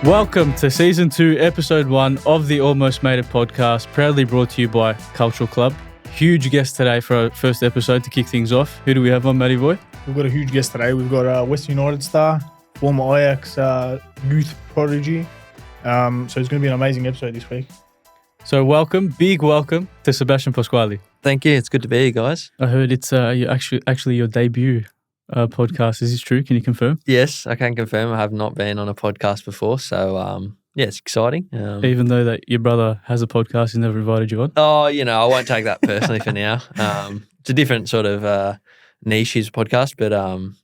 Welcome to Season 2, Episode 1 of the Almost Made It podcast, proudly brought to you by CALCIOCLUB. Huge guest today for our first episode to kick things off. Who do we have on, Matty Boy? We've got a huge guest today. We've got Western United star, former Ajax youth prodigy. So it's going to be an amazing episode this week. So big welcome to Sebastian Pasquali. Thank you. It's good to be here, guys. I heard it's actually your debut podcast. Is this true? Can you confirm? Yes, I can confirm. I have not been on a podcast before, so yeah, it's exciting. Even though that your brother has a podcast, he never invited you on. Oh, I won't take that personally for now. It's a different sort of niche, his podcast, but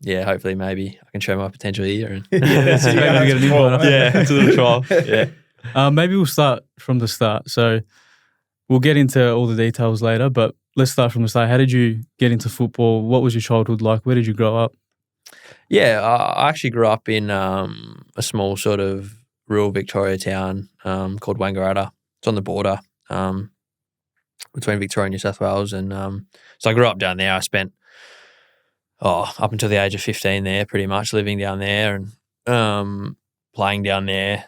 yeah, hopefully maybe I can show my potential here and maybe we get an invite. Yeah, it's a little trial. Yeah. Maybe we'll start from the start. So we'll get into all the details later, but let's start from the start. How did you get into football? What was your childhood like? Where did you grow up? Yeah, I actually grew up in a small sort of rural Victoria town called Wangaratta. It's on the border between Victoria and New South Wales. And so I grew up down there. I spent up until the age of 15 there, pretty much living down there and playing down there.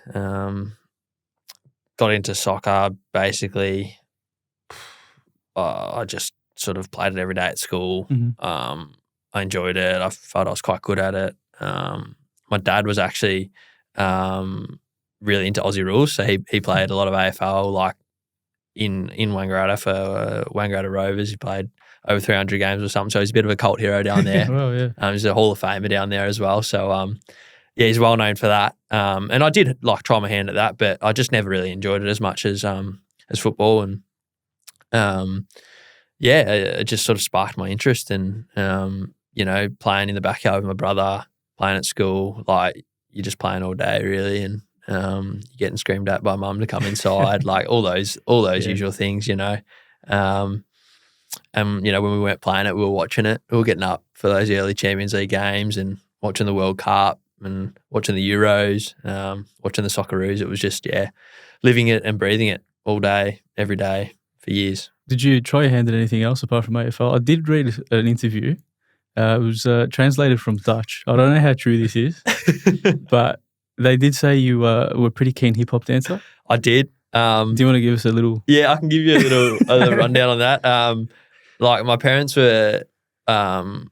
Got into soccer basically. I just sort of played it every day at school. Mm-hmm. I enjoyed it. I felt I was quite good at it. My dad was actually really into Aussie rules, so he played a lot of AFL, like in Wangaratta for Wangaratta Rovers. He played over 300 games or something, so he's a bit of a cult hero down there. Well, yeah. He's a Hall of Famer down there as well. So yeah, he's well known for that. And I did like try my hand at that, but I just never really enjoyed it as much as football. And yeah, it just sort of sparked my interest in, playing in the backyard with my brother, playing at school. Like, you're just playing all day, really, and you're getting screamed at by mum to come inside, like all those usual things, And, when we weren't playing it, we were watching it. We were getting up for those early Champions League games and watching the World Cup and watching the Euros, watching the Socceroos. It was just, living it and breathing it all day, every day for years. Did you try your hand at anything else apart from AFL? I did read an interview. It was translated from Dutch. I don't know how true this is, but they did say you were a pretty keen hip-hop dancer. I did. Do you want to give us a little? Yeah, I can give you a little rundown on that. Like, my parents were, very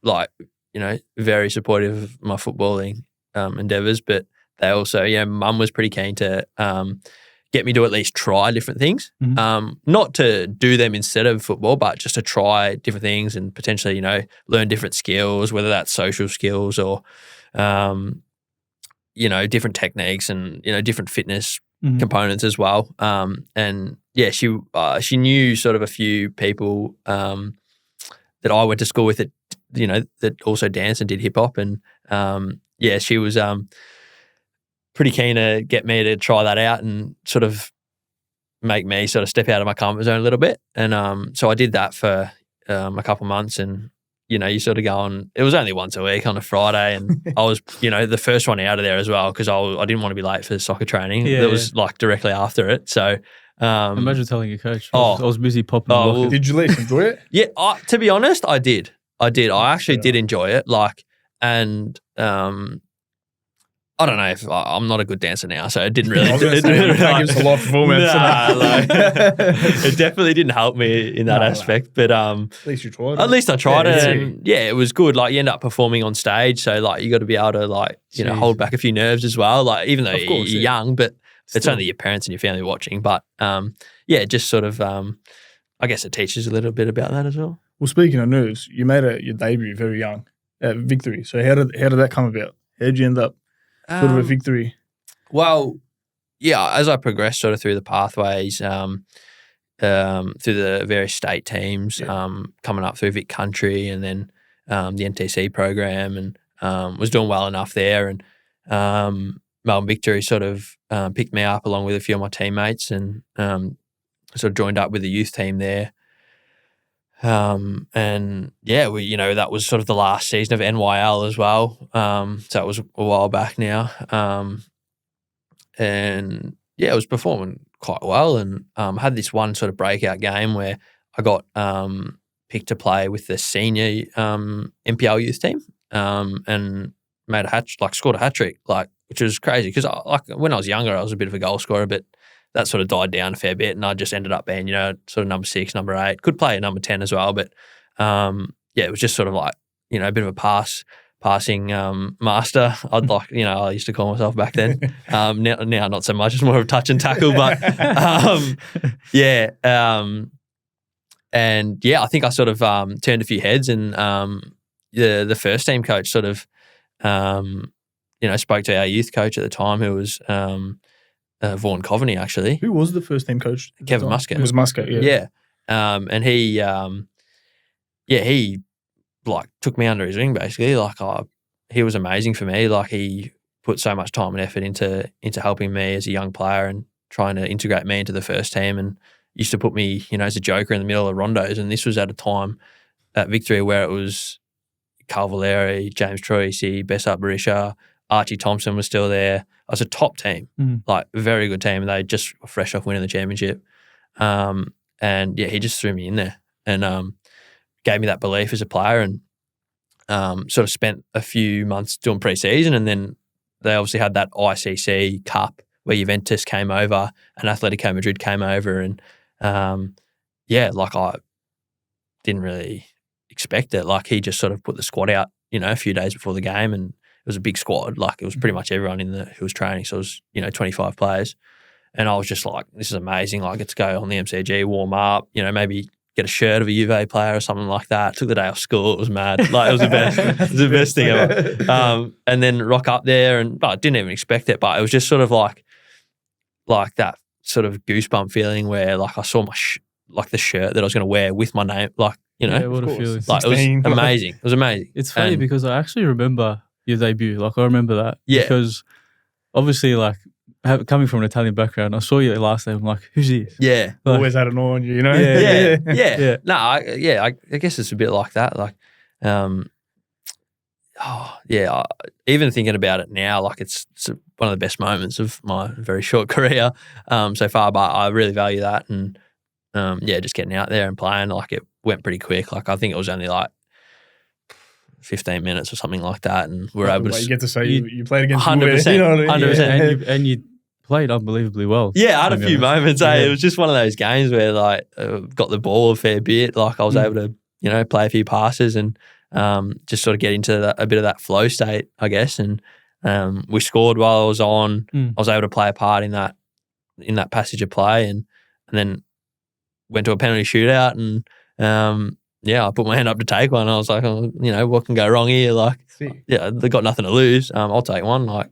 supportive of my footballing endeavours, but they also, mum was pretty keen to get me to at least try different things. Mm-hmm. Not to do them instead of football, but just to try different things and potentially, learn different skills, whether that's social skills or, different techniques and, different fitness components as well. And yeah, she knew sort of a few people that I went to school with that, that also danced and did hip hop. And yeah, she was pretty keen to get me to try that out and sort of make me sort of step out of my comfort zone a little bit. And so I did that for a couple of months, and you sort of go on. It was only once a week on a Friday, and I was the first one out of there as well because I didn't want to be late for soccer training. Yeah, it was like directly after it. So imagine telling your coach. I was busy popping. Well, did you at least enjoy it? Yeah, to be honest, I did. I actually did enjoy it. And I don't know if I'm not a good dancer now, so it didn't really. It gives a lot of performance. It definitely didn't help me in that aspect. But at least you tried. At least I tried it, and it was good. Like, you end up performing on stage, so like you got to be able to hold back a few nerves as well. Like, even though you're young, but it's only your parents and your family watching. But just sort of, I guess it teaches a little bit about that as well. Well, speaking of nerves, you made your debut very young at Victory. So how did that come about? How did you end up sort of a Victory? Well, yeah, as I progressed sort of through the pathways, through the various state teams, coming up through Vic Country and then the NTC program, and was doing well enough there. And Melbourne Victory sort of picked me up along with a few of my teammates, and sort of joined up with the youth team there. And yeah, that was sort of the last season of NYL as well. So it was a while back now. And yeah, I was performing quite well, and had this one sort of breakout game where I got picked to play with the senior MPL youth team. And scored a hat trick, like, which was crazy because like when I was younger, I was a bit of a goal scorer, but that sort of died down a fair bit, and I just ended up being, sort of number 6, number 8. Could play at number 10 as well, but it was just sort of like, a bit of a passing master. I'd like, I used to call myself back then. Now not so much. It's more of a touch and tackle, but and I think I sort of turned a few heads, and the first team coach sort of spoke to our youth coach at the time, who was Vaughan Coveney, actually. Who was the first team coach? Kevin Muscat. It was Muscat, yeah. And he like took me under his wing basically. Like he was amazing for me. Like he put so much time and effort into helping me as a young player and trying to integrate me into the first team, and used to put me, as a joker in the middle of rondos. And this was at a time at Victory where it was Carl Valeri, James Troisi, Bessart Barisha, Archie Thompson was still there. I was a top team, like a very good team. They just were fresh off winning the championship. He just threw me in there and gave me that belief as a player, and sort of spent a few months doing pre-season, and then they obviously had that ICC Cup where Juventus came over and Atletico Madrid came over, and like I didn't really expect it. Like he just sort of put the squad out, a few days before the game, and it was a big squad. Like it was pretty much everyone who was training. So it was, 25 players. And I was just like, this is amazing. Like, get to go on the MCG, warm up, maybe get a shirt of a Juve player or something like that. Took the day off school. It was mad. Like it was the best. It was the best thing ever. And then rock up there, and I didn't even expect it, but it was just sort of like that sort of goosebump feeling where like I saw my the shirt that I was going to wear with my name, like, Yeah, what a feeling. Like, it was amazing. It was amazing. It's funny because I actually remember your debut. Like I remember that. Yeah. Because obviously like coming from an Italian background, I saw your last name. I'm like, who's this? Yeah. Like, always had an eye on you, Yeah. No, I guess it's a bit like that. Like, even thinking about it now, like it's one of the best moments of my very short career so far. But I really value that, and just getting out there and playing. Like it went pretty quick. Like I think it was only like 15 minutes or something like that, and we're able to. You get to say you played against 100%, you know what I mean? 100%, and you played unbelievably well. Yeah, I had a few moments. It was just one of those games where like got the ball a fair bit. Like I was able to play a few passes and just sort of get into a bit of that flow state, I guess. And we scored while I was on. I was able to play a part in that passage of play, and then went to a penalty shootout, and I put my hand up to take one. I was like, what can go wrong here? Like, they got nothing to lose. I'll take one. Like,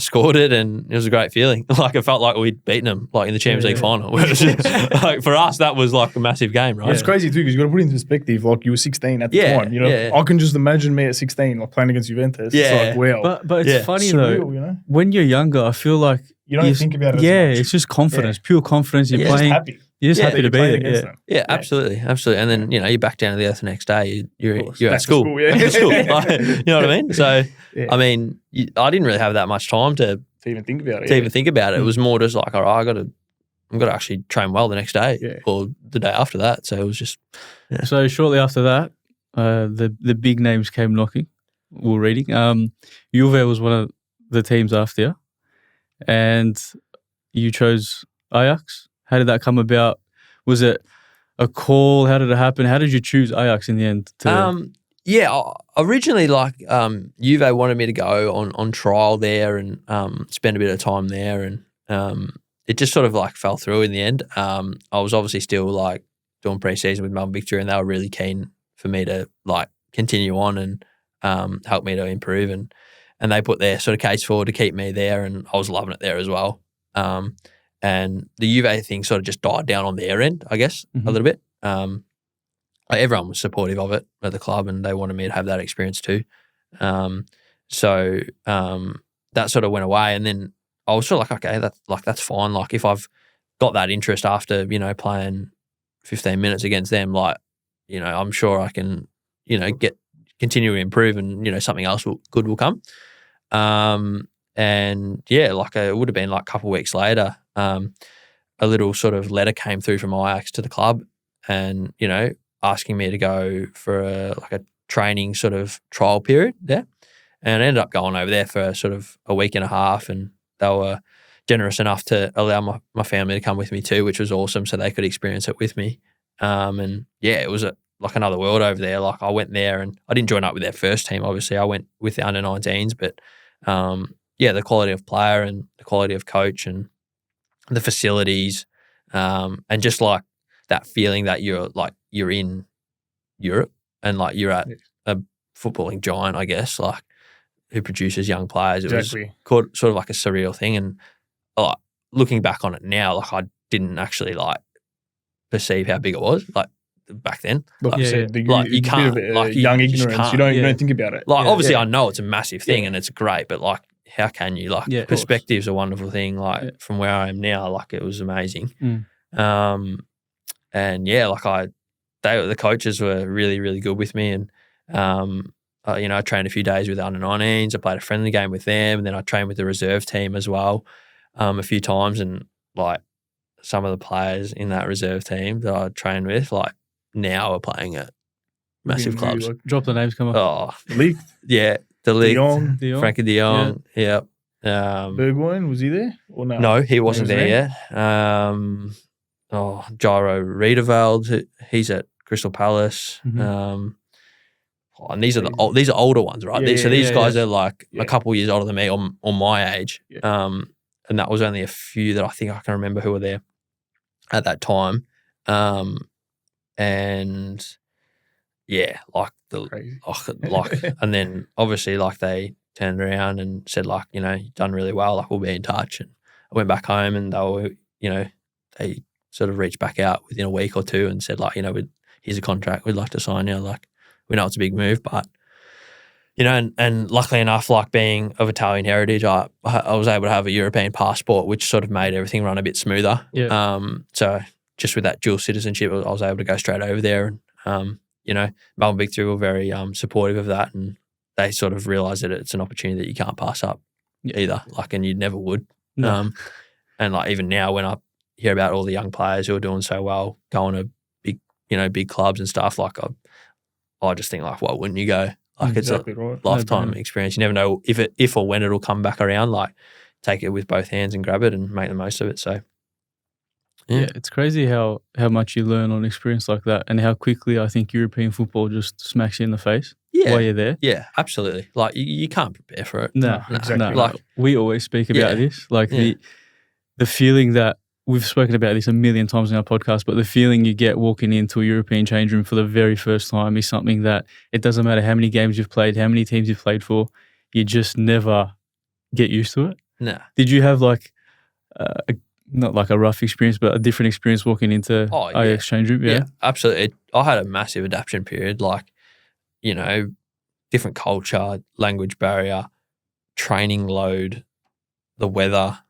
scored it, and it was a great feeling. Like, it felt like we'd beaten them, like in the Champions League final. Like for us, that was like a massive game, right? It's crazy too because you got to put it in perspective. Like you were 16 at the time. I can just imagine me at 16, like playing against Juventus. Yeah. It's like wow. But it's funny surreal, though. When you're younger, I feel like you don't think about it. As much. It's just confidence, pure confidence. You're playing. Just happy. You're just happy to be there. Yeah, absolutely. And then you're back down to the earth the next day. You're at school. Back to school. Like, you know what I mean? So I mean, I didn't really have that much time to even think about it. It was more just like, all right, I'm got to actually train well the next day or the day after that. So it was just. Yeah. So shortly after that, the big names came knocking. We were reading. Juve was one of the teams after you, and you chose Ajax. How did that come about? Was it a call? How did it happen? How did you choose Ajax in the end? Originally, Juve wanted me to go on trial there and spend a bit of time there, and it just sort of like fell through in the end. I was obviously still like doing pre-season with Melbourne Victory, and they were really keen for me to like continue on and help me to improve, and they put their sort of case forward to keep me there, and I was loving it there as well. And the Juve thing sort of just died down on their end, I guess, a little bit. Everyone was supportive of it at the club, and they wanted me to have that experience too. So that sort of went away, and then I was sort of like, okay, that's fine. Like if I've got that interest after playing 15 minutes against them, I'm sure I can continue to improve, and something else good will come. It would have been like a couple of weeks later, a little sort of letter came through from Ajax to the club, and asking me to go for a training sort of trial period there, And I ended up going over there for sort of a week and a half, and they were generous enough to allow my family to come with me too, which was awesome, so they could experience it with me. And yeah, it was like another world over there. Like I went there and I didn't join up with their first team, obviously. I went with the under-19s, but yeah, the quality of player and the quality of coach and the facilities, and just like that feeling that you're in Europe and like you're at a footballing giant, I guess, like who produces young players. It was sort of like a surreal thing. And looking back on it now, like I didn't actually like perceive how big it was. Like back then, like like, you said, you can't, like young ignorance. You don't think about it. Like obviously, I know it's a massive thing and it's great, but like, how can you? Like, perspective's a wonderful thing. Like from where I am now, like it was amazing. And yeah, like the coaches were really, really good with me, and I trained a few days with the under-19s. I played a friendly game with them, and then I trained with the reserve team as well a few times. And like some of the players in that reserve team that I trained with, like now are playing at massive clubs. Drop the names, come on. Oh, League. Yeah, the League. Frankie de Jong. Yeah. Bergwijn, was he there or no? No, he wasn't there yet. Gyro Riedeveld, he's at Crystal Palace. And these are these are older ones, right? These guys are like a couple of years older than me, on my age. And that was only a few that I think I can remember who were there at that time. And yeah, like and then obviously like they turned around and said like, you've done really well, like we'll be in touch. And I went back home and they were, they sort of reached back out within a week or two and said like, here's a contract, we'd like to sign you. Like we know it's a big move, but and luckily enough, like being of Italian heritage, I was able to have a European passport, which sort of made everything run a bit smoother. So just with that dual citizenship, I was able to go straight over there. And, Melbourne Big Three were very supportive of that, and they sort of realised that it's an opportunity that you can't pass up either, like, and you never would. No. And like even now when I hear about all the young players who are doing so well, going to big, big clubs and stuff, like I just think like, why wouldn't you go? Like it's a lifetime experience. You never know if or when it'll come back around. Like take it with both hands and grab it and make the most of it. So yeah, it's crazy how much you learn on experience like that, and how quickly I think European football just smacks you in the face while you're there. Yeah, absolutely. Like you can't prepare for it. No, exactly. No. Like we always speak about this, like the feeling that we've spoken about this a million times in our podcast, but the feeling you get walking into a European change room for the very first time is something that it doesn't matter how many games you've played, how many teams you've played for, you just never get used to it. No. Did you have like not like a rough experience, but a different experience walking into Ajax change room? Yeah, absolutely. I had a massive adaptation period, like, different culture, language barrier, training load, the weather,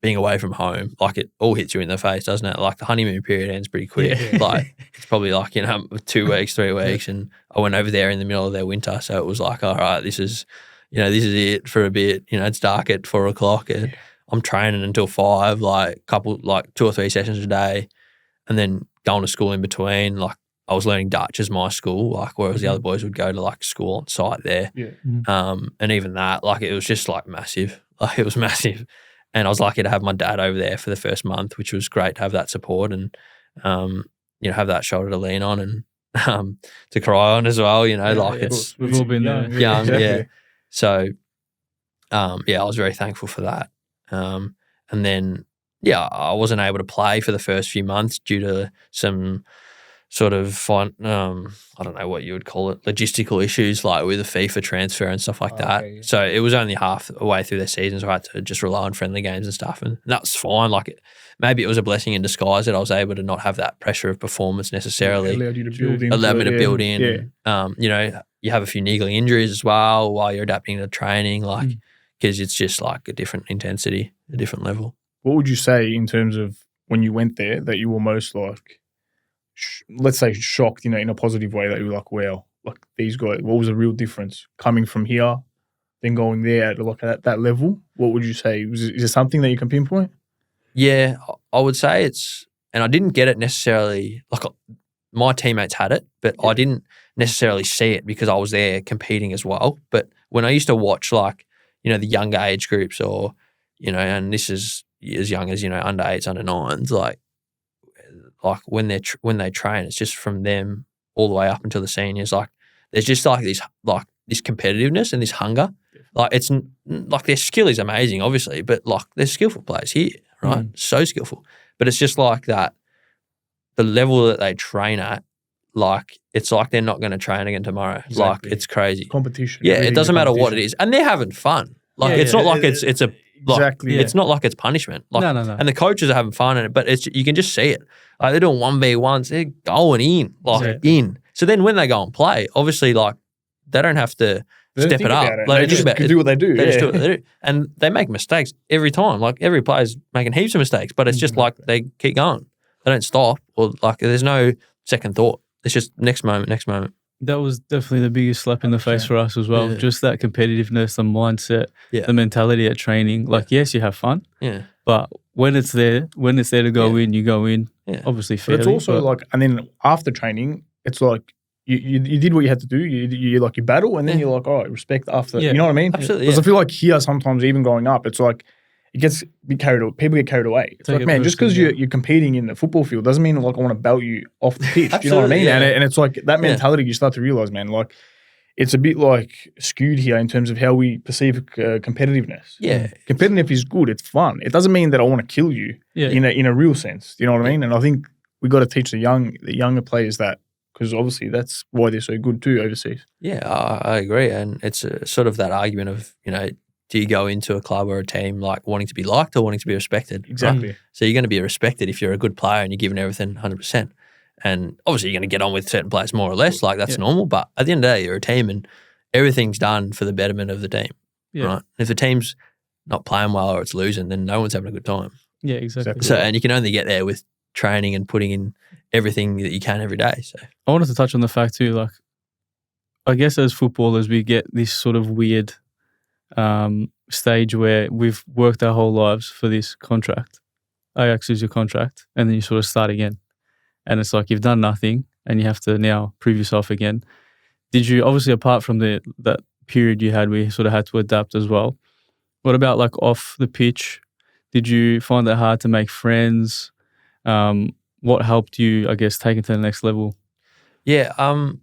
being away from home. Like it all hits you in the face, doesn't it? Like the honeymoon period ends pretty quick. Yeah. Like it's probably like, 2 weeks, 3 weeks. And I went over there in the middle of their winter. So it was like, all right, this is it for a bit. It's dark at 4 o'clock and I'm training until 5, like 2 or 3 sessions a day, and then going to school in between. Like I was learning Dutch as my school, like whereas the other boys would go to like school on site there. Yeah. And even that, like it was just like massive. Like it was massive. And I was lucky to have my dad over there for the first month, which was great to have that support and have that shoulder to lean on and to cry on as well. It's we've all been there. Young, exactly. So I was very thankful for that. And then, I wasn't able to play for the first few months due to some sort of, I don't know what you would call it, logistical issues like with the FIFA transfer and stuff like that. Okay. So it was only halfway through their season, so I had to just rely on friendly games and stuff. And that's fine. Like maybe it was a blessing in disguise that I was able to not have that pressure of performance necessarily. Allowed you to build in. Allowed me to build in. Yeah. You have a few niggling injuries as well while you're adapting to training, like because it's just like a different intensity, a different level. What would you say in terms of when you went there that you were most like, let's say shocked, in a positive way, that you were like, wow, like these guys, what was the real difference coming from here, then going there at that level? What would you say? Is there something that you can pinpoint? Yeah, I would say it's, and I didn't get it necessarily, like my teammates had it, but I didn't necessarily see it because I was there competing as well. But when I used to watch like, you know, the younger age groups or, you know, and this is as young as, you know, under 8s, under 9s, like when they train, it's just from them all the way up until the seniors. Like there's just like this competitiveness and this hunger. Like it's like their skill is amazing, obviously, but like they're skillful players here, right? So skillful. But it's just like that, the level that they train at, like it's like they're not going to train again tomorrow. Exactly. Like it's crazy. Competition. Yeah, it doesn't matter what it is. And they're having fun. Like it's not like it's a like, exactly. It's not like it's punishment. Like, No. And the coaches are having fun in it, but it's you can just see it. Like they're doing 1v1s, they're going in, like in. So then when they go and play, obviously like they don't have to step it up. Like, they just do what they do. They just do what they do. And they make mistakes every time. Like every player's making heaps of mistakes, but it's just like they keep going. They don't stop or like there's no second thought. It's just next moment. That was definitely the biggest slap in the face for us as well. Yeah. Just that competitiveness, the mindset, the mentality at training. Like, yes, you have fun. Yeah. But when it's there to go in, you go in. Yeah. Obviously fairly. But it's also like, and then after training, it's like you did what you had to do. You like you battle, and then you're like, all right, respect after. You know what I mean? Absolutely. Because I feel like here sometimes even growing up, it's like it gets people get carried away. It's like, man, just because you're competing in the football field doesn't mean like I want to belt you off the pitch. Do you know what I mean? Yeah. And it's like that mentality you start to realize, man, like it's a bit like skewed here in terms of how we perceive competitiveness. Yeah. Competitive is good. It's fun. It doesn't mean that I want to kill you in a real sense. Do you know what I mean? And I think we got to teach the younger players that, because obviously that's why they're so good too overseas. Yeah, I agree. And it's sort of that argument of, you know, do you go into a club or a team like wanting to be liked or wanting to be respected? Exactly. Right? So you're going to be respected if you're a good player and you're giving everything 100%. And obviously you're going to get on with certain players more or less, like that's normal. But at the end of the day, you're a team and everything's done for the betterment of the team. Yeah. Right? If the team's not playing well or it's losing, then no one's having a good time. Yeah, exactly. So, and you can only get there with training and putting in everything that you can every day. So I wanted to touch on the fact too, like, I guess as footballers, we get this sort of weird stage where we've worked our whole lives for this contract. Ajax is your contract, and then you sort of start again. And it's like you've done nothing and you have to now prove yourself again. Did you, obviously apart from that period you had where you sort of had to adapt as well, what about like off the pitch? Did you find it hard to make friends? What helped you, I guess, take it to the next level? Yeah, I'm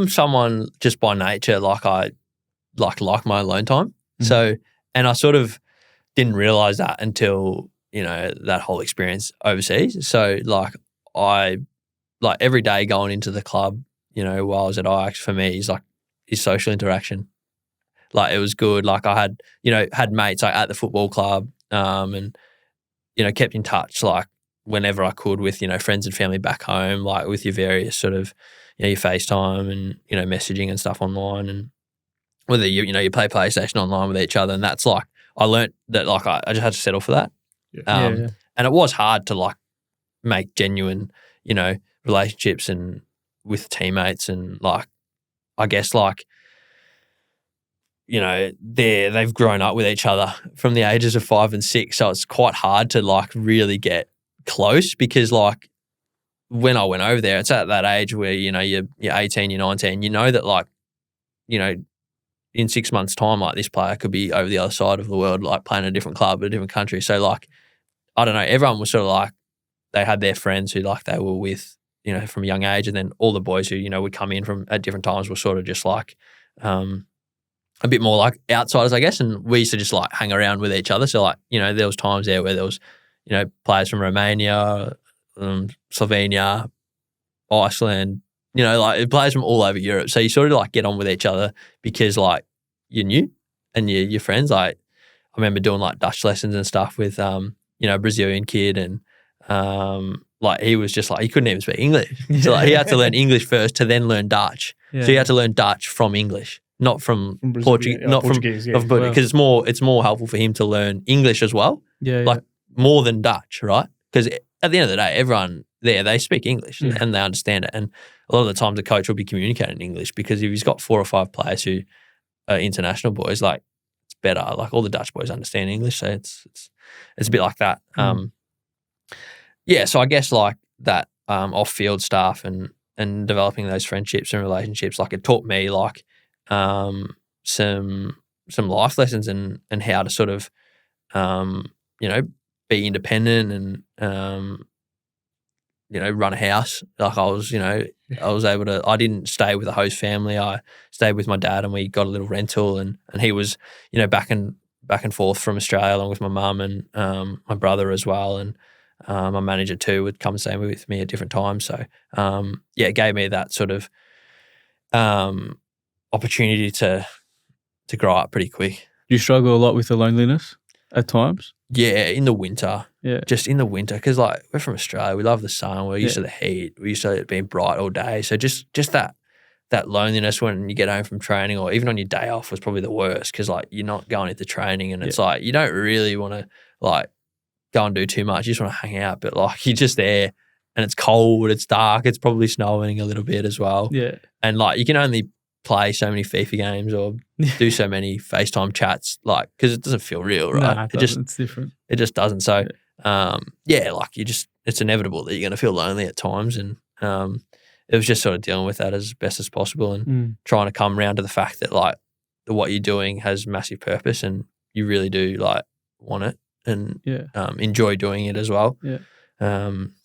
someone just by nature, like I like my alone time. Mm-hmm. So, and I sort of didn't realize that until, you know, that whole experience overseas. So like every day going into the club, you know, while I was at Ajax, for me is social interaction. Like it was good. Like I had mates like at the football club, and, you know, kept in touch like whenever I could with, you know, friends and family back home, like with your various sort of, you know, your FaceTime and, you know, messaging and stuff online, and whether you play PlayStation online with each other. And that's like, I learnt that like I just had to settle for that. And it was hard to like make genuine, you know, relationships and with teammates, and like, I guess like, you know, they've grown up with each other from the ages of 5 and 6. So it's quite hard to like really get close, because like when I went over there, it's at that age where, you know, you're 18, you're 19, you know that like, you know, in 6 months' time, like this player could be over the other side of the world, like playing in a different club, a different country. So like, I don't know, everyone was sort of like, they had their friends who like they were with, you know, from a young age. And then all the boys who, you know, would come in from at different times were sort of just like a bit more like outsiders, I guess. And we used to just like hang around with each other. So like, you know, there was times there where there was, you know, players from Romania, Slovenia, Iceland, you know, like players from all over Europe. So you sort of like get on with each other because like you're new and you're friends. Like I remember doing like Dutch lessons and stuff with, you know, a Brazilian kid, and like he was just like, he couldn't even speak English. So like he had to learn English first to then learn Dutch. Yeah. So he had to learn Dutch from English, not from Portuguese, because it's more helpful for him to learn English as well. Like more than Dutch, right? Because at the end of the day, everyone there, they speak English and they understand it. And a lot of the times the coach will be communicating in English, because if he's got 4 or 5 players who are international boys, like it's better. Like all the Dutch boys understand English, so it's a bit like that. Yeah, so I guess like that off-field stuff and developing those friendships and relationships, like it taught me like some life lessons and how to sort of be independent and run a house. Like I was able to. I didn't stay with a host family. I stayed with my dad, and we got a little rental, and he was back and forth from Australia along with my mum and my brother as well, and my manager too would come and stay with me at different times. So it gave me that sort of opportunity to grow up pretty quick. Do you struggle a lot with the loneliness at times? Yeah, in the winter. Yeah. Just in the winter, because like we're from Australia, we love the sun, we're used to the heat, we're used to it being bright all day. So just that loneliness when you get home from training or even on your day off was probably the worst, because like you're not going into training and it's like you don't really want to like go and do too much. You just want to hang out, but like you're just there and it's cold, it's dark, it's probably snowing a little bit as well. Yeah. And like you can only play so many FIFA games or do so many FaceTime chats, like, because it doesn't feel real, right? Nah, it's different. It just doesn't. So, like it's inevitable that you're going to feel lonely at times. And it was just sort of dealing with that as best as possible and trying to come around to the fact that like what you're doing has massive purpose and you really do like want it and enjoy doing it as well. Yeah.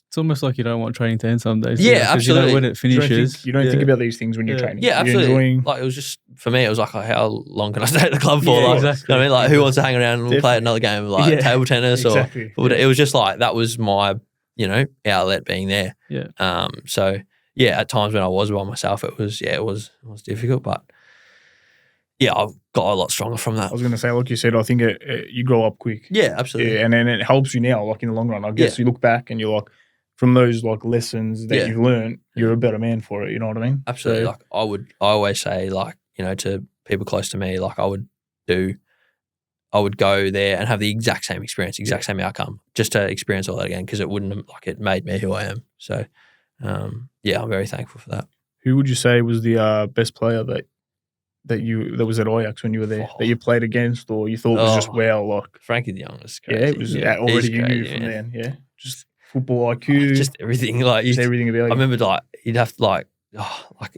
It's almost like you don't want training to end some days. Yeah, absolutely. When it finishes. You don't think about these things when you're training. Yeah, absolutely. Like it was just, for me, it was like, how long can I stay at the club for? Yeah, like, exactly. You know what I mean? Like who wants to hang around and play another game of like table tennis or it was just like, that was my, outlet being there. Yeah. So yeah, at times when I was by myself, it was difficult, but yeah, I got a lot stronger from that. I was going to say, like you said, I think you grow up quick. Yeah, absolutely. Yeah, and then it helps you now, like in the long run. I guess you look back and you're like, from those like lessons that you've learned, you're a better man for it. You know what I mean? Absolutely. So, like I always say, like, to people close to me, like I would go there and have the exact same experience, exact same outcome, just to experience all that again, because it wouldn't have, like, it made me who I am. So, I'm very thankful for that. Who would you say was the best player that was at Ajax when you were there, that you played against, or you thought was just like Frankie de Jong was crazy. Yeah, it was already you knew from then. Yeah, just football IQ, just everything. Like just everything about you. I remember like you'd have to like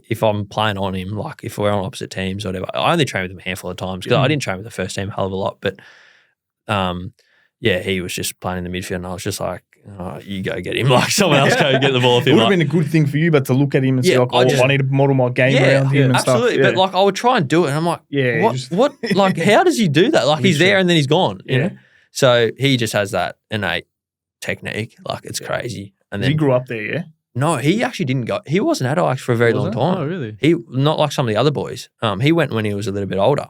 if I'm playing on him, like if we're on opposite teams or whatever. I only trained with him a handful of times because I didn't train with the first team a hell of a lot, but he was just playing in the midfield, and I was just like, oh, you go get him. Like someone else go get the ball. It would have been a good thing for you, but to look at him and say, like, I need to model my game around him and absolutely. stuff. Yeah. But like I would try and do it, and I'm like, what? Like, how does he do that? Like he's there and then he's gone. You know? So he just has that innate technique. Like it's crazy. And then he grew up there, yeah. No, he actually didn't go. He wasn't at Ajax for a very long time. Oh, really? He not like some of the other boys. He went when he was a little bit older.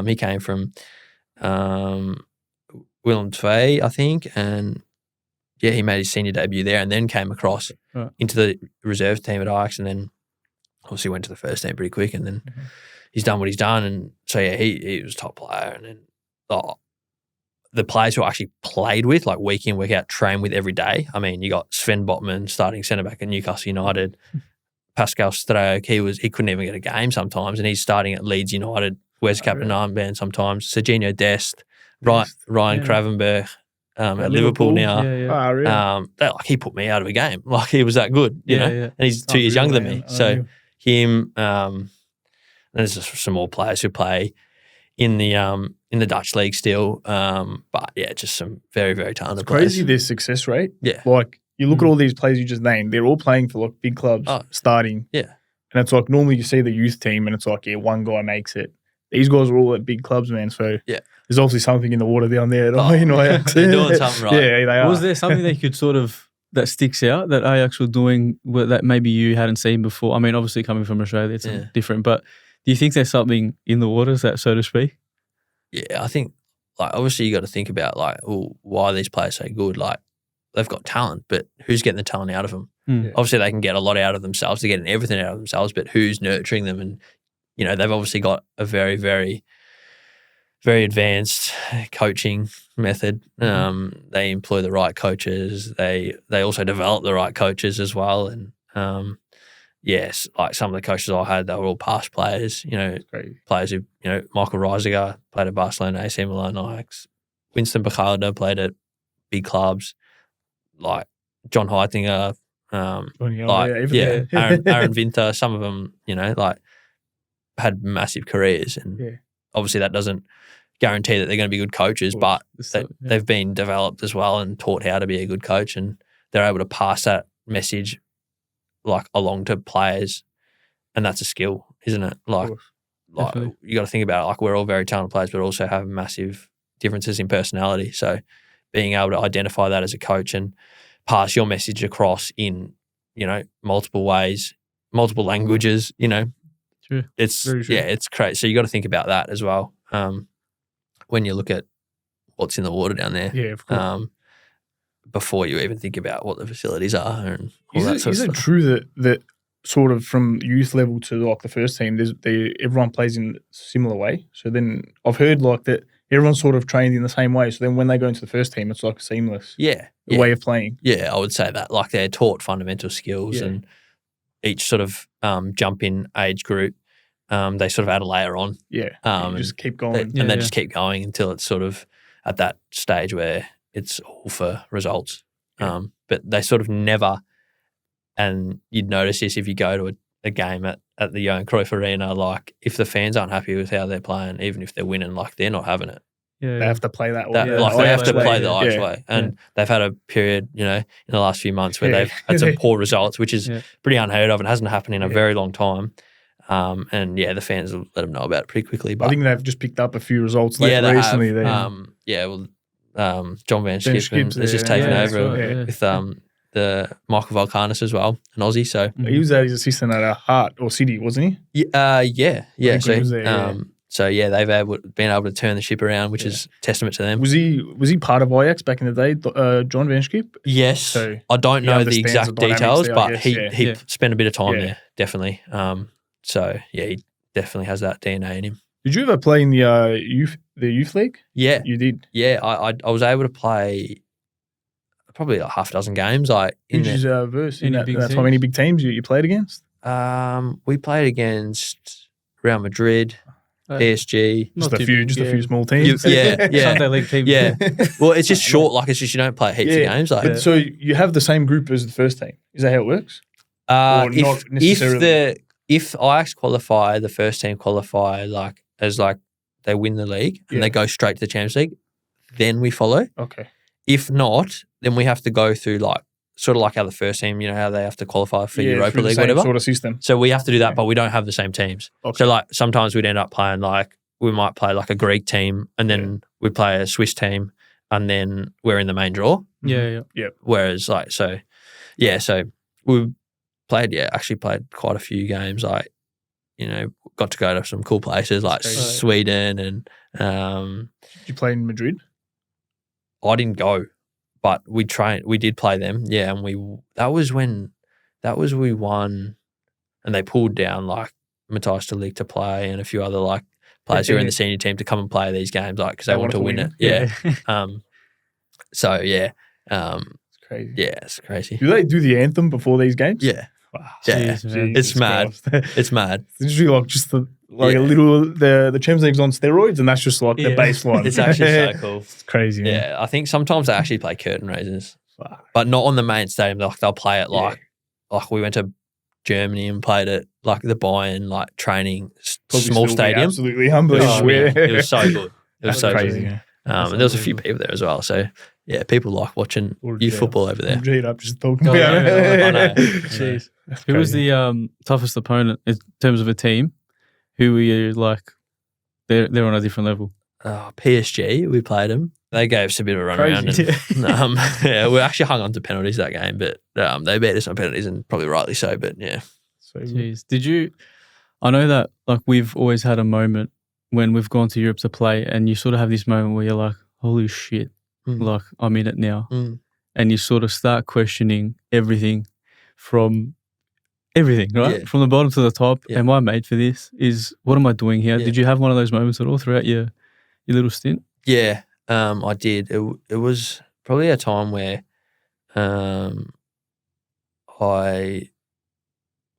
He came from Willem II, I think, and he made his senior debut there, and then came across into the reserve team at Ajax, and then obviously went to the first team pretty quick, and then he's done what he's done, and so he was a top player, and then the players who I actually played with, like week in, week out, train with every day. I mean, you got Sven Botman starting centre back at Newcastle United, Pascal Struijk, he couldn't even get a game sometimes, and he's starting at Leeds United. Wears captain armband sometimes. Serginho Dest, Ryan Kravenberg at Liverpool now. Oh, really? He put me out of a game. Like he was that good, you know. Yeah. And he's 2 years younger than me. So him. And there's just some more players who play in the Dutch league still. But yeah, just some very, very talented players. Crazy their success rate. Yeah. Like you look at all these players you just named, they're all playing for like big clubs starting. Yeah. And it's like normally you see the youth team and it's like, one guy makes it. These guys are all at big clubs, man. So there's obviously something in the water down there. Ajax. They're doing something right. Yeah, they are. Was there something they could sort of that sticks out that Ajax were doing that maybe you hadn't seen before? I mean, obviously coming from Australia, it's different. But do you think there's something in the waters, that so to speak? Yeah, I think like obviously you got to think about like, why are these players so good? Like they've got talent, but who's getting the talent out of them? Obviously they can get a lot out of themselves. They're getting everything out of themselves, but who's nurturing them? And they've obviously got a very, very, very advanced coaching method. They employ the right coaches. They also develop the right coaches as well. And yes, like some of the coaches I had, they were all past players. Players who Michael Reisiger played at Barcelona, AC Milan, Ajax. Winston Bacalda played at big clubs, like John Heitinger, Aaron Winter. Some of them, had massive careers, and obviously that doesn't guarantee that they're going to be good coaches, but they've been developed as well and taught how to be a good coach, and they're able to pass that message like along to players, and that's a skill, isn't it? Like you got to think about it, like we're all very talented players, but also have massive differences in personality. So being able to identify that as a coach and pass your message across in, multiple ways, multiple languages, True. It's it's crazy. So you got to think about that as well when you look at what's in the water down there. Yeah, of course. Before you even think about what the facilities are and all that sort of stuff. Is it true that sort of from youth level to like the first team, everyone plays in a similar way? So then I've heard like that everyone's sort of trained in the same way. So then when they go into the first team, it's like a seamless way of playing. Yeah, I would say that. Like they're taught fundamental skills and each sort of jump in age group, they sort of add a layer on. Yeah, just keep going. They just keep going until it's sort of at that stage where it's all for results. But they sort of never, and you'd notice this if you go to a game at the Johan Cruyff Arena, like if the fans aren't happy with how they're playing, even if they're winning, like they're not having it. Yeah, they have to play that way. They have to play the Ajax way. And they've had a period, in the last few months where they've had some poor results, which is pretty unheard of and hasn't happened in a very long time. And the fans will let them know about it pretty quickly. But I think they've just picked up a few results recently. John Van Schippen has just taken over with the Michael Volkanis as well, an Aussie. So he was his assistant at Heart or City, wasn't he? So they've been able to turn the ship around, which is testament to them. Was he part of Ajax back in the day, John Van Schip? Yes. So I don't know the exact details, but he spent a bit of time there, definitely. He definitely has that DNA in him. Did you ever play in the youth league? Yeah, you did. Yeah, I was able to play probably like half a dozen games. Who's verse in that? That's how many big teams you played against? We played against Real Madrid, PSG, just a few small teams. Sunday league teams. Yeah. Well, it's just short. Like it's just you don't play heaps of games. Like, so you have the same group as the first team. Is that how it works? Not necessarily. If Ajax qualify, the first team qualify as they win the league and they go straight to the Champions League, then we follow. Okay. If not, then we have to go through sort of like how the first team, how they have to qualify for Europa League, whatever sort of system. So we have to do that, but we don't have the same teams. Okay. So sometimes we'd end up playing we might play a Greek team and then we play a Swiss team and then we're in the main draw. Yeah. Whereas so we actually played quite a few games. Got to go to some cool places like Sweden and. Did you play in Madrid? I didn't go, but we did play them. Yeah, and we won, and they pulled down Matthijs de Ligt to play and a few other players who were in the senior team to come and play these games because they want to win it. Yeah. It's crazy. Yeah, it's crazy. Do they do the anthem before these games? Yeah. Wow. Yeah, it's mad. It's mad. It's usually just a little the Champions League's on steroids, and that's just the baseline. It's actually so cool. It's crazy. Man. Yeah, I think sometimes they actually play curtain raisers, but not on the main stadium. They'll play it like we went to Germany and played it the Bayern training small stadium. Absolutely humbling. It was so good. It was so crazy. Good. And there was a few people there as well. So yeah, people like watching youth football over there. I'm G'd up just talking about it. I know. Jeez. Who was the toughest opponent in terms of a team? Who were you they're on a different level? PSG, we played them. They gave us a bit of a run around. And, we actually hung on to penalties that game, but they beat us on penalties and probably rightly so. But yeah. Jeez. I know that we've always had a moment when we've gone to Europe to play and you sort of have this moment where you're like, holy shit, I'm in it now. And you sort of start questioning everything from everything, right? Yeah. From the bottom to the top. Yeah. Am I made for this? What am I doing here? Yeah. Did you have one of those moments at all throughout your little stint? Yeah, I did. It was probably a time where I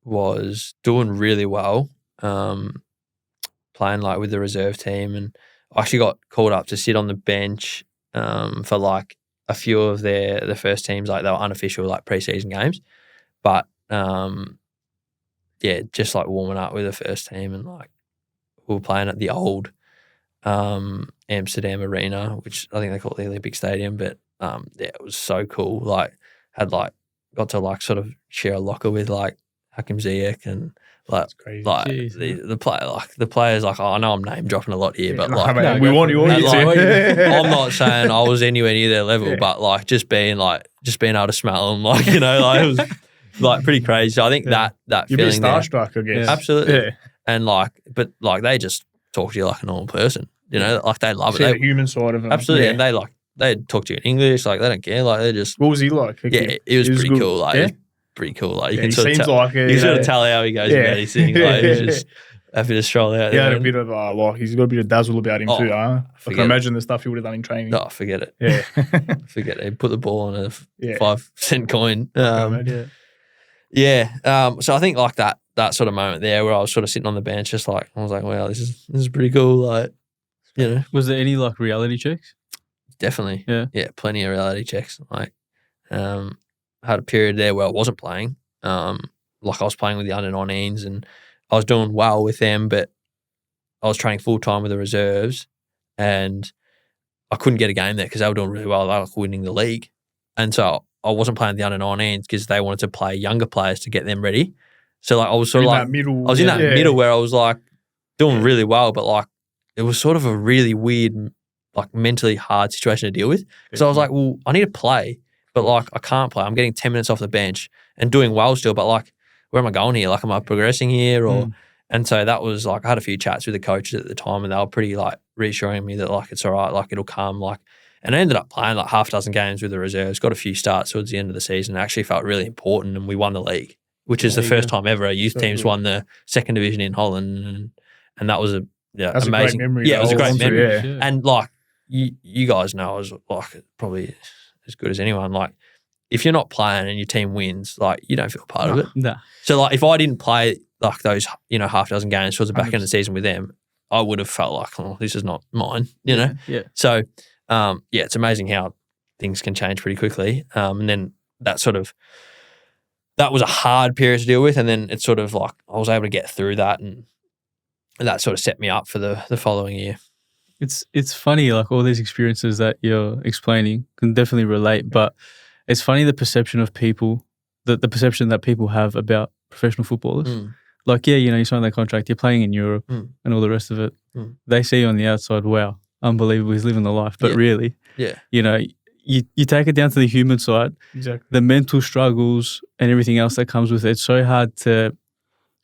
was doing really well, playing with the reserve team, and I actually got called up to sit on the bench for a few of the first teams, they were unofficial pre-season games, but just warming up with the first team and we were playing at the old Amsterdam Arena, which I think they call it the Olympic Stadium. But yeah, it was so cool. Like, got to like sort of share a locker with like Hakim Ziyech and like the players. Like, I know I'm name dropping a lot here, but like we want you all. I'm not saying I was anywhere near their level, but like just being able to smell them, like, you know, like it was like pretty crazy. So I think that you're feeling a bit starstruck, I guess. Absolutely, and like, but like they just talk to you like a normal person, you know, like they love it. The human side of them, absolutely, and they talk to you in English, like they don't care, like they just. What was he like? Yeah, it was pretty cool. Like, it was pretty cool. Like you can sort of tell, you can sort of tell how he goes about his thing. Like he's just happy to stroll out. He had a bit of like he's got a bit of dazzle about him too. I can imagine the stuff he would have done in training. Oh, forget it. Yeah, forget it. He put the ball on a 5-cent coin. So I think like that sort of moment there where I was sort of sitting on the bench, just like I was like, wow, this is pretty cool. Like, you know, was there any like reality checks? Definitely. Yeah, plenty of reality checks. Like, had a period there where I wasn't playing. Like I was playing with the under-19s and I was doing well with them, but I was training full-time with the reserves and I couldn't get a game there because they were doing really well. They were like winning the league. And so I wasn't playing the under-19s because they wanted to play younger players to get them ready. So like I was sort of like, I was in that middle where I was like doing really well, but like it was sort of a really weird, like mentally hard situation to deal with. So I was like, well, I need to play, but like I can't play. I'm getting 10 minutes off the bench and doing well still, but like, where am I going here? Like, am I progressing here? Or and so that was like I had a few chats with the coaches at the time, and they were pretty like reassuring me that like it's all right, like it'll come. Like, and I ended up playing like half a dozen games with the reserves, got a few starts towards the end of the season. It actually felt really important, and we won the league, which is the first time ever our youth teams won the second division in Holland, and that was that's amazing. A great memory. Yeah, it was a great memory. Yeah. And like you guys know, I was like probably as good as anyone. Like, if you're not playing and your team wins, like you don't feel part of it. No. So like if I didn't play like those, you know, half dozen games towards the back end of the season with them, I would have felt like, oh, this is not mine, you know? Yeah. So it's amazing how things can change pretty quickly. And then that was a hard period to deal with. And then it's sort of like I was able to get through that and that sort of set me up for the following year. It's funny, like all these experiences that you're explaining can definitely relate, but it's funny the perception of people, the perception that people have about professional footballers. Like, yeah, you know, you sign that contract, you're playing in Europe and all the rest of it. They see you on the outside, wow, unbelievable, he's living the life. But really, you know, you take it down to the human side, the mental struggles and everything else that comes with it. It's so hard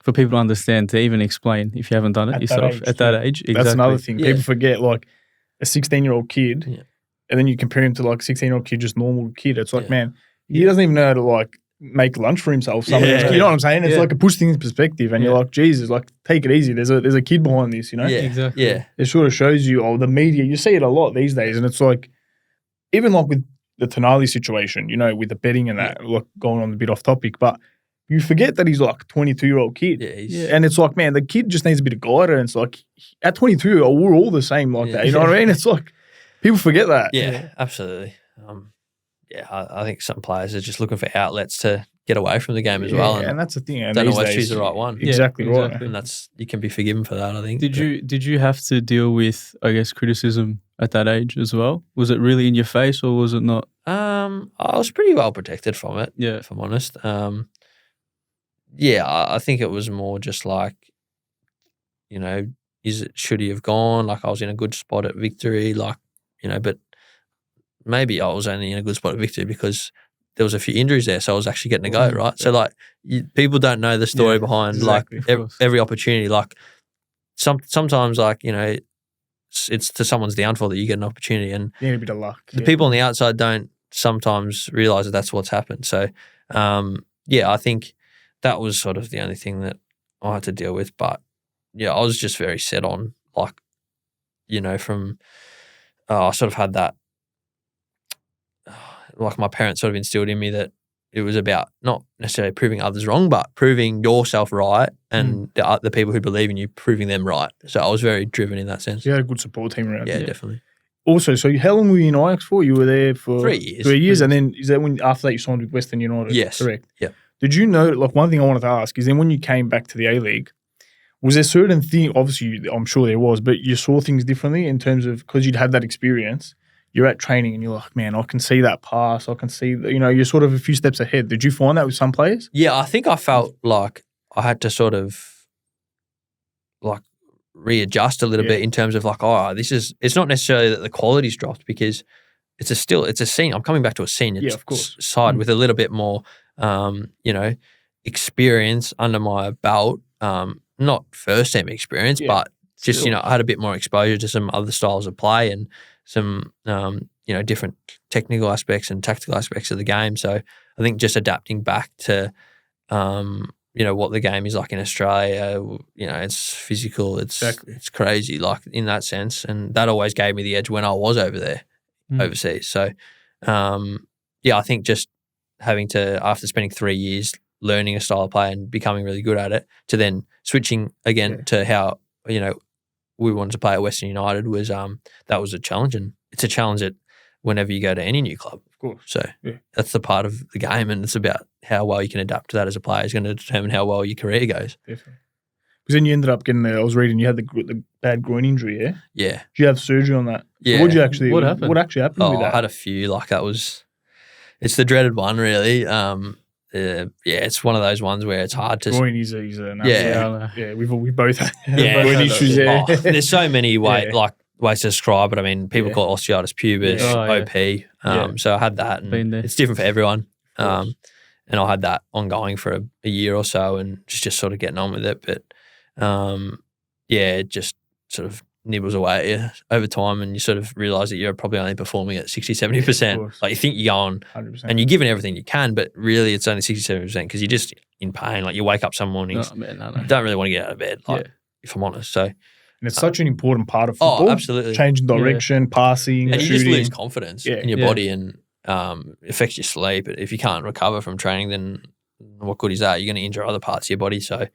for people to understand, to even explain if you haven't done it yourself at that age. Exactly. That's another thing. People forget, like, a 16-year-old kid, and then you compare him to, like, a 16-year-old kid, just normal kid. It's like, man, he doesn't even know how to, like, make lunch for himself. You know what I'm saying? It's like a push things in perspective, and you're like, Jesus, like, take it easy. There's a kid behind this, you know? Yeah, exactly. Yeah. It sort of shows you, the media, you see it a lot these days, and it's like, even like with the Tonali situation, you know, with the betting and that, like, going on a bit off topic, but you forget that he's like a 22-year-old kid. And it's like, man, the kid just needs a bit of guidance. Like, at 22, we're all the same like that. You know what I mean? It's like, people forget that. Yeah, absolutely. I think some players are just looking for outlets to get away from the game as well. And that's the thing. And don't always choose the right one. Exactly right. And you can be forgiven for that, I think. Did you have to deal with, I guess, criticism at that age as well? Was it really in your face or was it not? I was pretty well protected from it, if I'm honest. I think it was more just like, you know, should he have gone? Like, I was in a good spot at victory, like, you know, but maybe I was only in a good spot at victory because there was a few injuries there, so I was actually getting to go, right? So, like, people don't know the story behind, like, every opportunity. Like, sometimes, like, you know, it's to someone's downfall that you get an opportunity, and you need a bit of luck. The people on the outside don't sometimes realise that that's what's happened. So, I think that was sort of the only thing that I had to deal with. But, I was just very set on, like, you know, I sort of had that, like, my parents sort of instilled in me that it was about not necessarily proving others wrong, but proving yourself right and the people who believe in you, proving them right. So I was very driven in that sense. You had a good support team around you. Yeah, definitely. Also, so how long were you in Ajax for? You were there for 3 years. 3 years, and then is that when after that you signed with Western United? Yes. Correct. Yeah. Did you know, like, one thing I wanted to ask is then when you came back to the A-League, Was there certain thing? Obviously, I'm sure there was, but you saw things differently in terms of because you'd had that experience. You're at training and you're like, man, I can see that pass. I can see, you're sort of a few steps ahead. Did you find that with some players? Yeah, I think I felt like I had to sort of like readjust a little bit in terms of like, it's not necessarily that the quality's dropped because it's a senior. I'm coming back to a senior side with a little bit more, experience under my belt. Not first team experience, but just, I had a bit more exposure to some other styles of play and some, different technical aspects and tactical aspects of the game. So I think just adapting back to, what the game is like in Australia, it's physical, it's crazy, like in that sense. And that always gave me the edge when I was over there overseas. So, I think just having to, after spending 3 years learning a style of play and becoming really good at it, to then switching again to how, we wanted to play at Western United was that was a challenge, and it's a challenge that whenever you go to any new club. Of course. So that's the part of the game, and it's about how well you can adapt to that as a player is going to determine how well your career goes. Definitely. Because then you ended up getting I was reading you had the bad groin injury, yeah? Yeah. Did you have surgery on that? Yeah. So what happened? What actually happened with that? I had a few. Like it's the dreaded one really. It's one of those ones where it's hard to. Groin is we both had groin issues there. There's so many ways to describe it. I mean, people call it osteitis pubis, OP. So I had that, and it's different for everyone. And I had that ongoing for a year or so, and just sort of getting on with it. But it just sort of nibbles away at you over time, and you sort of realise that you're probably only performing at 60-70%. Like you think you're going 100%. and you're giving everything you can, but really it's only 60-70% because you're just in pain. Like you wake up some mornings, you don't really want to get out of bed, if I'm honest. So, and it's such an important part of football. Oh, absolutely. Changing direction, passing, and you shooting. just lose confidence in your body, and it affects your sleep. If you can't recover from training, then what good is that? You're going to injure other parts of your body. So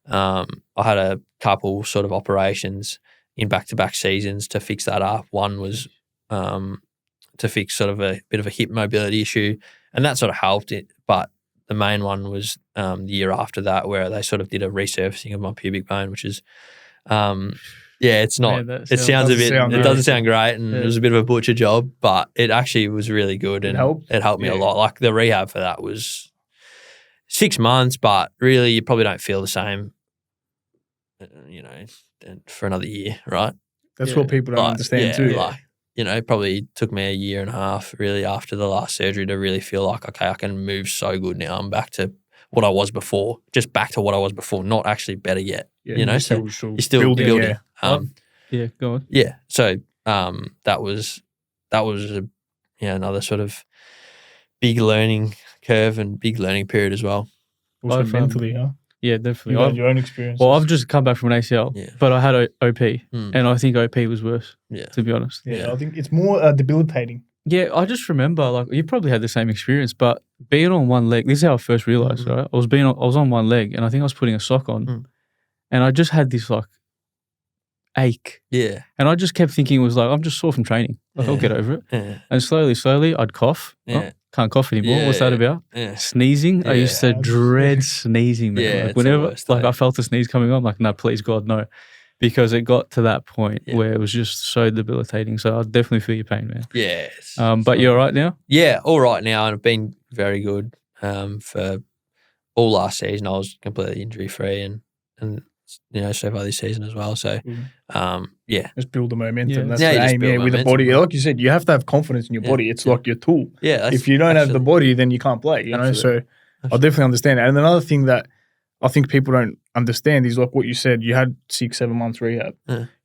I had a couple sort of operations in back-to-back seasons to fix that up. One was to fix sort of a bit of a hip mobility issue, and that sort of helped it. But the main one was the year after that, where they sort of did a resurfacing of my pubic bone, which is, it's not. Man, it doesn't sound great, and it was a bit of a butcher job, but it actually was really good, and it helped me a lot. Like the rehab for that was 6 months, but really you probably don't feel the same, for another year, right? That's what people don't understand too. Probably took me a year and a half really after the last surgery to really feel like, okay, I can move so good now. I'm back to what I was before, just back to what I was before, not actually better yet. You're still building. Go on. Yeah. So that was another sort of big learning curve and big learning period as well. Also mentally, huh? Yeah, definitely. You had your own experience. Well, I've just come back from an ACL, but I had OP, and I think OP was worse, to be honest. Yeah, I think it's more debilitating. Yeah, I just remember, like, you probably had the same experience, but being on one leg, this is how I first realised, right? I was on one leg, and I think I was putting a sock on, and I just had this, like, ache. Yeah. And I just kept thinking it was like, I'm just sore from training. Like, I'll get over it. Yeah. And slowly, I'd cough. Yeah. Can't cough anymore. What's that about? Yeah. Sneezing. I used to dread sneezing, man. Yeah, like whenever I felt a sneeze coming on, I'm like, no, please God, no. Because it got to that point where it was just so debilitating. So I definitely feel your pain, man. Yes. But you're all right now? Yeah, all right now. And I've been very good for all last season. I was completely injury free and so far this season as well. So, just build the momentum. That's Yeah, the you just aim. build Yeah, with the momentum, body, right? like you said, you have to have confidence in your body. It's like your tool. Yeah, if you don't have the body, then you can't play. You know, so I definitely understand that. And another thing that I think people don't understand is like what you said. You had 6-7 months rehab.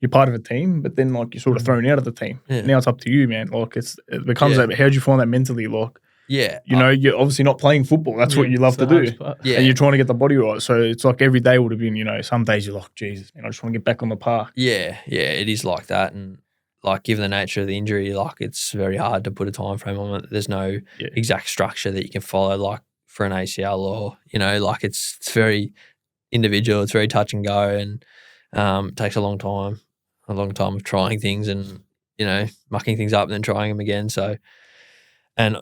You're part of a team, but then like you're sort of thrown out of the team. Now it's up to you, man. Like it becomes that. How do you find that mentally? Like. Yeah. You're obviously not playing football. That's what you love to do. Yeah. And you're trying to get the body right. So it's like every day would have been, some days you're like, Jesus, man, I just want to get back on the park. Yeah, it is like that. And like given the nature of the injury, like it's very hard to put a time frame on it. There's no exact structure that you can follow like for an ACL or, like it's very individual. It's very touch and go and it takes a long time of trying things and, mucking things up and then trying them again. So, and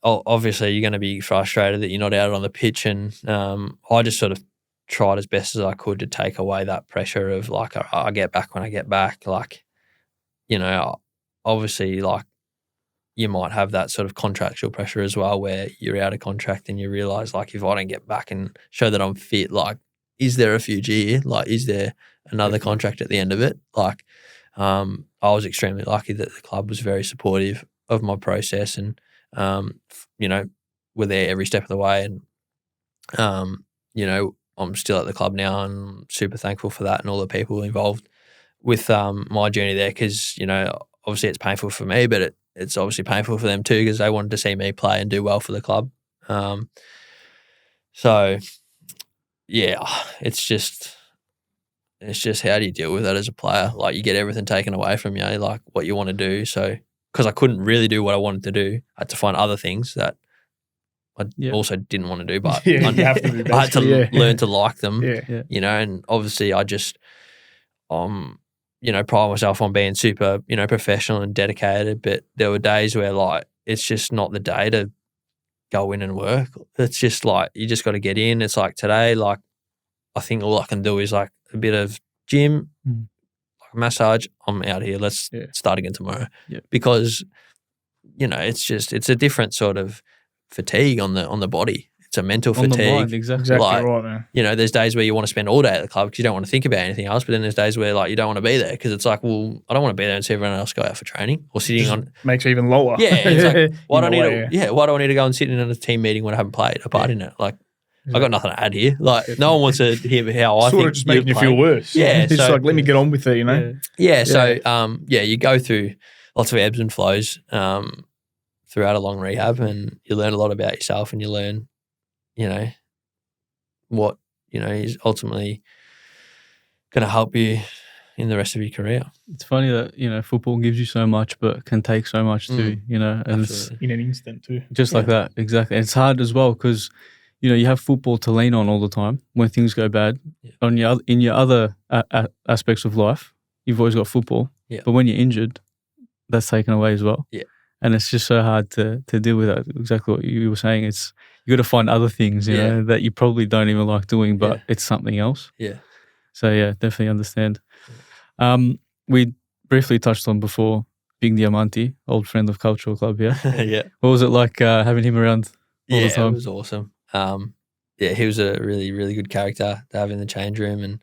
obviously you're going to be frustrated that you're not out on the pitch. And I just sort of tried as best as I could to take away that pressure of like, I get back when I get back. Like, you know, obviously, like, you might have that sort of contractual pressure as well where you're out of contract and you realise, like, if I don't get back and show that I'm fit, like, is there a future here? Like, is there another contract at the end of it? Like, I was extremely lucky that the club was very supportive of my process and, you know, were there every step of the way. And, you know, I'm still at the club now and I'm super thankful for that and all the people involved with my journey there because, you know, obviously it's painful for me, but it's obviously painful for them too because they wanted to see me play and do well for the club. So, yeah, it's just how do you deal with that as a player? Like, you get everything taken away from you, like what you want to do. So, because I couldn't really do what I wanted to do, I had to find other things that I also didn't want to do, but you have to do I had to learn to like them, Yeah. you know, and obviously I just, you know, pride myself on being super, you know, professional and dedicated, but there were days where, like, it's just not the day to go in and work. It's just like, you just got to get in. It's like today, like, I think all I can do is like a bit of gym, like a massage. I'm out here. Let's start again tomorrow. Yeah. Because, you know, it's a different sort of fatigue on the body. It's a mental fatigue. On the mind, exactly. Exactly right, man. You know, there's days where you want to spend all day at the club because you don't want to think about anything else, but then there's days where, like, you don't want to be there because it's like, well, I don't want to be there and see everyone else go out for training or sitting on. Makes it even lower. Yeah, it's like, why do I need to go and sit in a team meeting when I haven't played a part in it? Like, I got nothing to add here. Like, no one wants to hear how I think. Sort of just making you feel worse. Yeah, it's like, let me get on with it, you know. Yeah. So, you go through lots of ebbs and flows throughout a long rehab, and you learn a lot about yourself, and you learn, you know, what, you know, is ultimately going to help you in the rest of your career. It's funny that, you know, football gives you so much but can take so much too, you know. And it's in an instant too. just like that, exactly. And it's hard as well because, you know, you have football to lean on all the time when things go bad. Yeah. In your other aspects of life, you've always got football. Yeah. But when you're injured, that's taken away as well. Yeah. And it's just so hard to deal with that. Exactly what you were saying. It's you got to find other things, you know, that you probably don't even like doing, but it's something else. Yeah. So yeah, definitely understand. We briefly touched on before Big Diamante, old friend of Cultural Club. Yeah. Yeah. What was it like having him around all the time? It was awesome. He was a really, really good character to have in the change room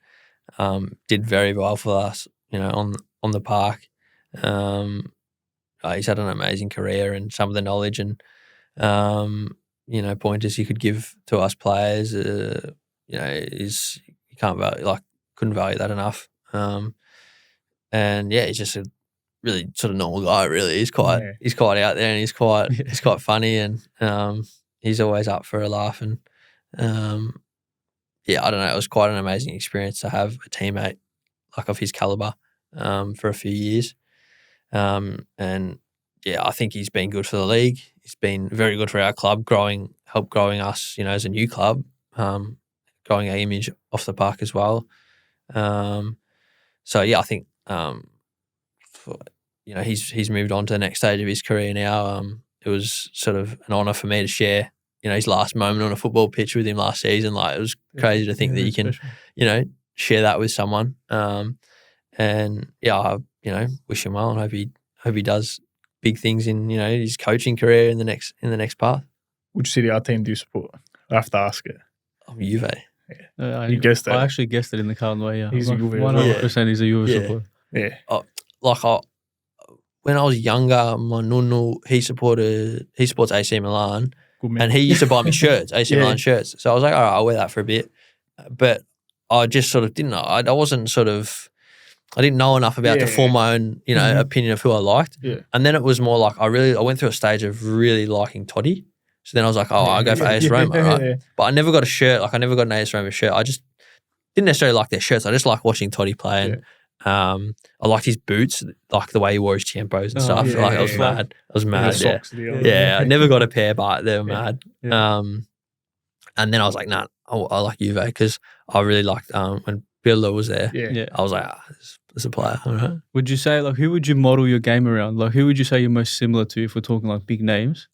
and did very well for us, you know, on the park. He's had an amazing career and some of the knowledge and, you know, pointers he could give to us players, you know, you can't value, like, couldn't value that enough. And yeah, he's just a really sort of normal guy. Really, he's quite out there and he's quite funny and he's always up for a laugh. And I don't know, it was quite an amazing experience to have a teammate like of his caliber for a few years. And yeah, I think he's been good for the league. He's been very good for our club, helped growing us, you know, as a new club, growing our image off the park as well. So yeah, I think you know, he's moved on to the next stage of his career now. It was sort of an honour for me to share, you know, his last moment on a football pitch with him last season. Like, it was crazy to think that you can, you know, share that with someone. And yeah, I, you know, wish him well and hope he does big things in, you know, his coaching career in the next path. Which city our team do you support? I have to ask it. I'm Juve. You guessed it. I actually guessed it in the Carlton way. Yeah, He's a Juve. 100%. He's a Juve supporter. Yeah. When I was younger, my nunu, he supports AC Milan, Man. and he used to buy me shirts, AC Milan shirts. So I was like, all right, I'll wear that for a bit. But I just sort of didn't know. I didn't know enough about to form my own, you know, opinion of who I liked. Yeah. And then it was more like I went through a stage of really liking Totti. So then I was like, I'll go for AS Roma, right? Yeah. But I never got a shirt. Like, I never got an AS Roma shirt. I just didn't necessarily like their shirts. I just liked watching Totti play. And I liked his boots, like the way he wore his Tiempos and stuff. Yeah, like, I was mad. I was mad. Socks I never got a pair, but they were mad. Yeah. And then I was like, nah, I like Juve because I really liked when Midfielder was there. Yeah. I was like, there's a player. All right. Would you say, like, who would you model your game around? Like, who would you say you're most similar to if we're talking like big names?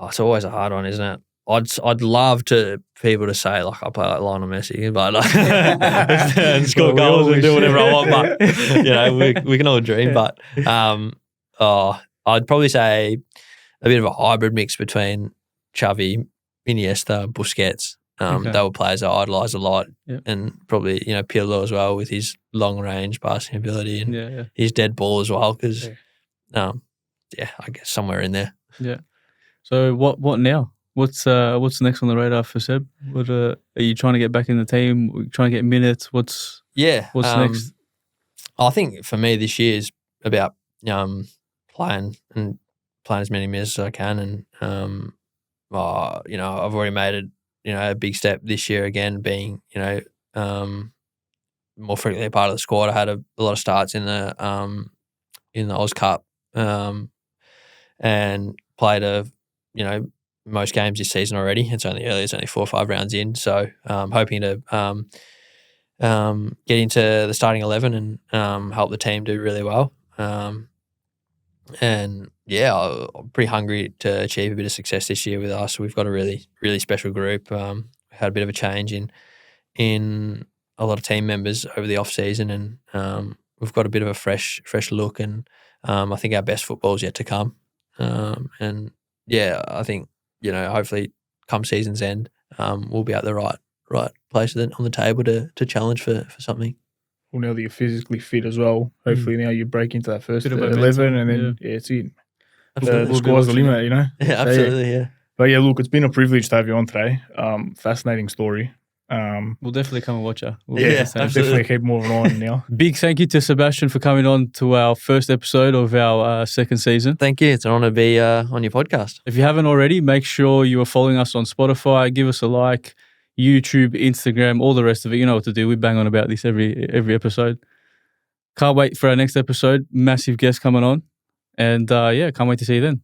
It's always a hard one, isn't it? I'd love to people to say like I play like Lionel Messi, but and score goals and do whatever I want. But we can all dream. But I'd probably say a bit of a hybrid mix between Xavi, Iniesta, Busquets. They were players I idolised a lot, and probably Pirlo as well with his long range passing ability and his dead ball as well. Because I guess somewhere in there. Yeah. So what now? What's next on the radar for Seb? What are you trying to get back in the team? Trying to get minutes? What's next? I think for me this year is about playing as many minutes as I can, and I've already made a big step this year again, being more frequently a part of the squad. I had a lot of starts in the Oz Cup, and played most games this season already. It's only early; it's only 4 or 5 rounds in. So hoping to get into the starting 11 and help the team do really well. And I'm pretty hungry to achieve a bit of success this year with us. We've got a really, really special group. Had a bit of a change in a lot of team members over the off season, and we've got a bit of a fresh look. And I think our best football is yet to come. I think hopefully come season's end, we'll be at the right place on the table to challenge for something. Well, now that you're physically fit as well, hopefully now you break into that first 11 and then it's in. The score's the limit, Yeah, absolutely, yeah. But look, it's been a privilege to have you on today. Fascinating story. We'll definitely come and watch her. Definitely keep moving on now. Big thank you to Sebastian for coming on to our first episode of our second season. Thank you. It's an honour to be on your podcast. If you haven't already, make sure you are following us on Spotify. Give us a like, YouTube, Instagram, all the rest of it. You know what to do. We bang on about this every episode. Can't wait for our next episode. Massive guest coming on. And can't wait to see you then.